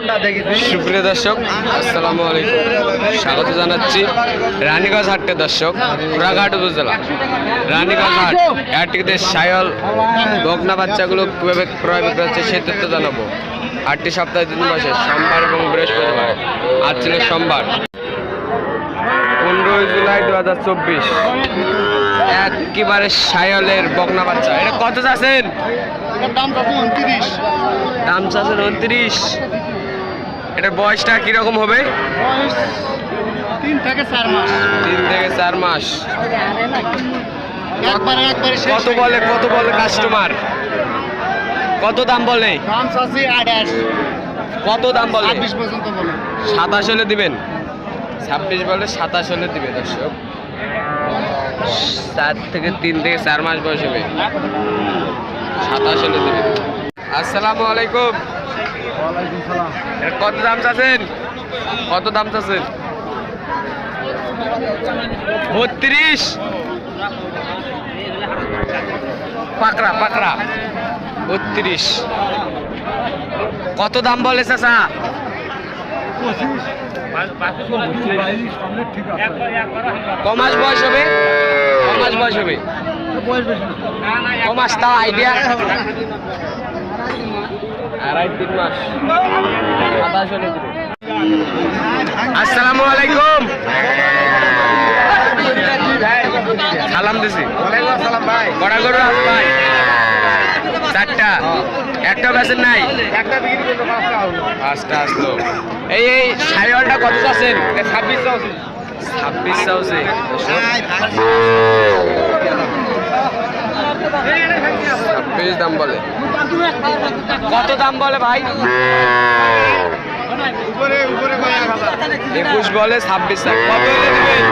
সুপ্রিয় দর্শক, আসসালামু আলাইকুম। স্বাগত জানাচ্ছি রানীগঞ্জ হাটে। দর্শক, পুরাঘাট উপজেলা রানীগঞ্জ হাট। হাটটিতে সায়ল বকনা বাচ্চাগুলো কীভাবে ক্রয় বিক্রয় হচ্ছে সে তথ্য জানাবো। হাটটি সপ্তাহে 3 দিন বসে, সোমবার এবং বৃহস্পতিবার। আজ ছিল সোমবার, 15 জুলাই 2024। একেবারে সায়লের বকনা বাচ্চা। এটা কত চাচ্ছেন? দাম চাচ্ছেন 29। এটার বয়সটা কিরকম হবে? 3 থেকে 4 মাস। 3 থেকে 4 মাস। কত বলে কাস্টমার? কত দাম বলে? দাম চাচ্ছি 28। কত দাম বলে? 26 পর্যন্ত বলে। 27 হলে দিবেন। 26 বলে 27 হলে দিবে। দর্শক, 3 থেকে 4 মাস বয়স হবে, 27 হলে দিবে। আসসালামু আলাইকুম। ওয়ালাইকুম সালাম। এর কত দাম চাচ্ছেন? 32। পাকড়া 32। কত দাম বলে চাচা? 25। কমাস বয়স হবে? কমাস তাও আইডিয়া? 2.5-3 মাস। 27 হলে দিবে। আসসালামু আলাইকুম। সালাম দিছি। কড়া গরু আছে ভাই? 4টা। একটা বেচেন নাই? 5টা আসলো। এই সাইওয়ালটা কত চাচ্ছেন? 26 চাচ্ছে। 26 দাম বলে। কত দাম বলে ভাই? 21 বলে, 26 কত হলে দিবেন?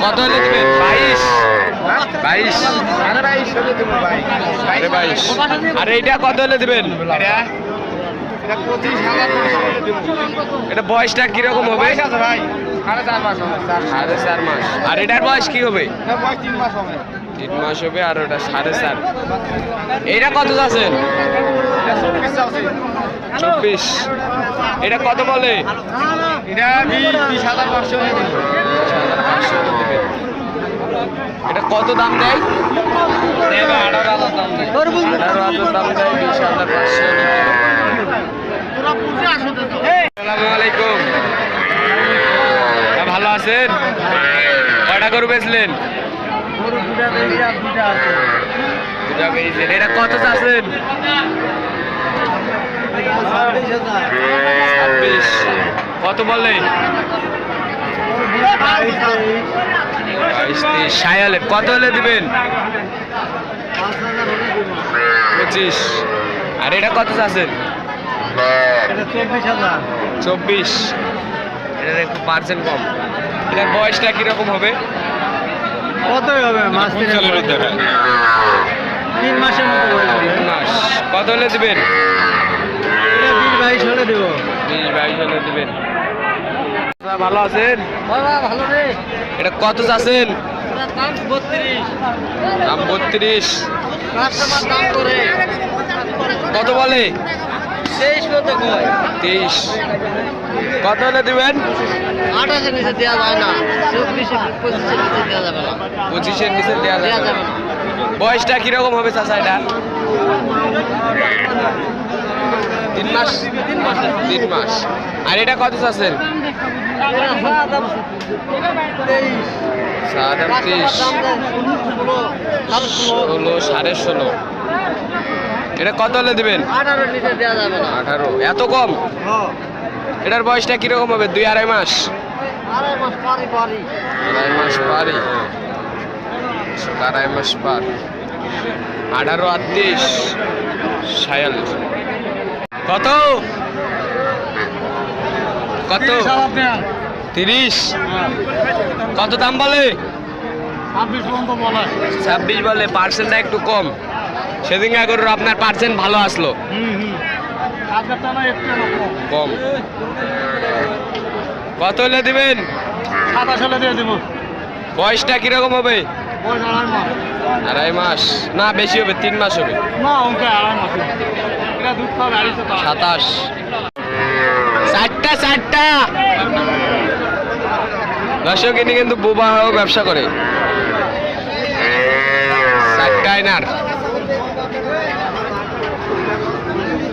কত হলে দিবেন? 22। আর এইটা কত হলে দিবেন? এটা বয়সটা কিরকম হবে? 4.5 মাস। আর এটার বয়স কি হবে? 3 মাস হবে। আর ওটা 4.5। এইটা কত আছেন? 24। এটা কত বলে? এটা কত দাম দেয়? 18,000 দাম দেয়। 18,000 দাম দেয়। 20,500। আসসালামু আলাইকুম। ভালো আছেন? কয়টা গরু বেচলেন? 2টা আছে। 2টা বেচলেন। এটা কত চাচ্ছেন? 26। কত বলে? 22-23। সায়ালের কত হলে দিবেন? 25। আর এটা কত চাচ্ছেন? 24। এটার একটু পার্সেন্ট কম। এটার বয়সটা কিরকম হবে? কতই হবে? মাস 3 মাসের মতো বয়স। 3 মাস। কত হলে দিবেন? 20-22 হলে দেবো। 20-22 হলে দিবেন। ভালো আছেন? ভালো রে। এটা কত চাচ্ছেন? দাম 32। দাম 32। কাস্টমার দাম করে। কত বলে? 23 মতো কয়। 23। কত হলে দিবেন? 28 এর নিচে দেওয়া যায় না। 24-25 এর নিচে দেওয়া যাবে না। 25 এর নিচে দেওয়া যাবে না। বয়সটা কিরকম হবে চাচা এটা? 3 মাস। 3 মাস। আর এটা কত চাচ্ছেন? 23। 16.5। এটা কত হলে দিবেন? 18 এর নিচে দেওয়া যাবে না। 18। এত কম? এটার বয়সটা কিরকম হবে? 2-2.5 মাস। 2.5 মাস পারি। 2.5 মাস পারি। 2.5 মাস পার। 18 আর 23। সায়াল কত? 30। কত দাম বলে? 26 পর্যন্ত বলে। 26 বলে। পার্সেন্টটা একটু কম। সেদিন গরুর আপনার পার্সেন্ট ভালো আসলো। কম। কত হলে দিবেন? 27 হলে দিয়ে দেবো। বয়সটা কিরকম হবে? বয়স 2.5 মাস। আড়াই মাস না, বেশি হবে, 3 মাস হবে। না ওকে আড়াই মাস এটা দুধ খাবে 250 টাকা 27 4টা দর্শক, ইনি কিন্তু বোবা হয়েও ব্যবসা করে। 4টা আইনার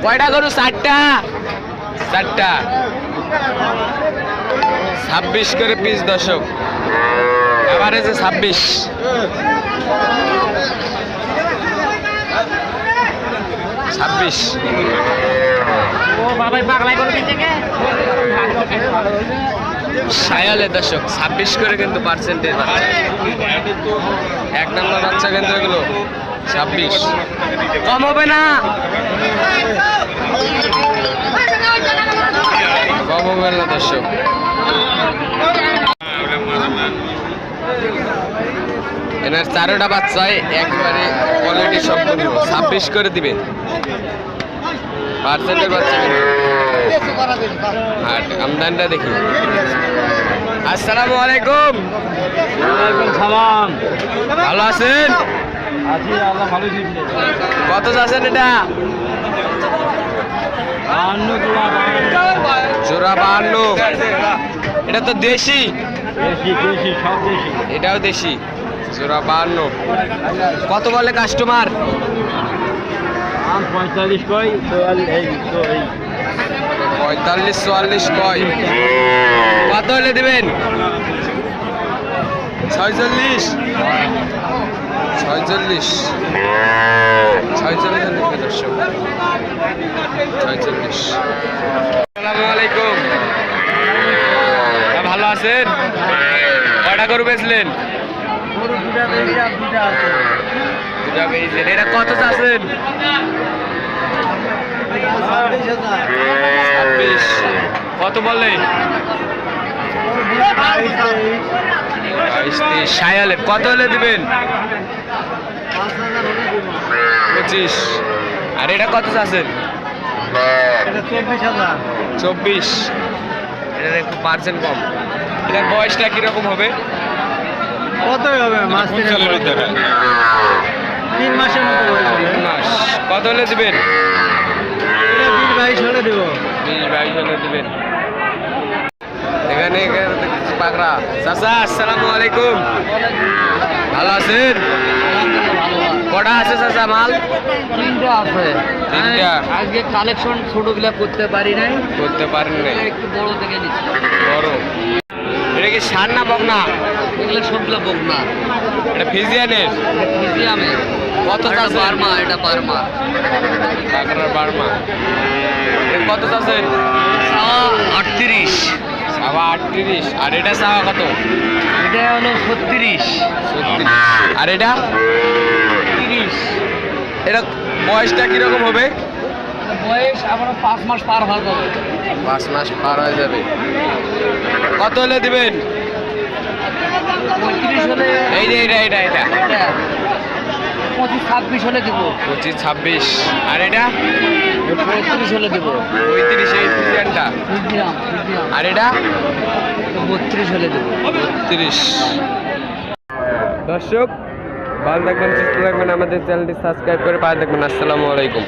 কয়টা গরু? 4টা 26 করে পিস দর্শক, এভারেজে 26। ও বাবাই পাগলাই করে দিতে সায়ালে দর্শক 26 করে কিন্তু পার্সেন্টেজ বাচ্চা। 1 নম্বর বাচ্চা কিন্তু এগুলো 26, কম হবে না, কম হবে না দর্শক। এনার 4টা বাচ্চায় একবারে কোয়ালিটি সম্পূর্ণ 26 করে দিবে পার্সেন্টের বাচ্চা কিন্তু। আর আমদানিটা দেখি। আসসালামু আলাইকুম। ওয়ালাইকুম সালাম। ভালো আছেন? আছি, আল্লাহ ভালো দিয়েছে। কত আছেন এটা? 52 জোড়া 52। এটা তো দেশি, দেশি সব দেশি। এটাও দেশি, জোড়া 52। কত বলে কাস্টমার? 45 কই 44 45-44 কয়। কত হলে দিবেন? 46 46 দর্শক, 46। আসসালামু আলাইকুম। ভালো আছেন? কয়টা গরু বেচলেন? গরু দুটা আছে। দুটা বেচলেন। এটা কত চাচ্ছেন? 26। কত বললেন? 22-23। সায়ালের কত হলে দিবেন? 25। আর এটা কত চাচ্ছেন? 24। এটার একটু পার্সেন্ট কম। এটার বয়সটা কিরকম হবে? কতই হবে মাস 3 মাসের মতো হয়ে 3 মাস। কত হলে দিবেন? 20-22 হলে দেবো। 20-22 হলে দিবেন। এখানে দেখতেছি পাকড়া। চাচা আসসালামু আলাইকুম। ভালো আছেন? কটা আছে চাচা মাল? 3টা আছে। 3টা। আজকে কালেকশন ছোটগুলা করতে পারি নাই, করতে পারেন নাই, একটু বড় থেকে নিচ্ছি। বড়। এটা কি সার না বকনা? এগুলো সবগুলো বকনা, এটা ফিজিয়ানের। মিউজিয়ামে। কত এটা চাচ্ছেন? বার্মা, এটা বার্মা। পাকড়ার বার্মা। এটা কত চাচ্ছেন? চাওয়া 38, চাওয়া 38। আর এটা চাওয়া কত? এটা হলো 36। 36। আর এটা? 30। এটা বয়সটা কিরকম হবে? বয়স আমার 5 মাস পার হয়ে যাবে। 5 মাস পার হয়ে যাবে। কত হলে দিবেন? 35 হলে এই যে এটা 25-26 হলে দিব। 25-26। আর এটা? 35 হলে দিব। 35। এই ফিজিয়ানটা। মিউজিয়াম। আর এটা? 32 হলে দিব। 32। দর্শক ভালো থাকবেন, সুস্থ থাকবেন, আমাদের চ্যানেলটি সাবস্ক্রাইব করে পাশে থাকবেন। আসসালামু আলাইকুম।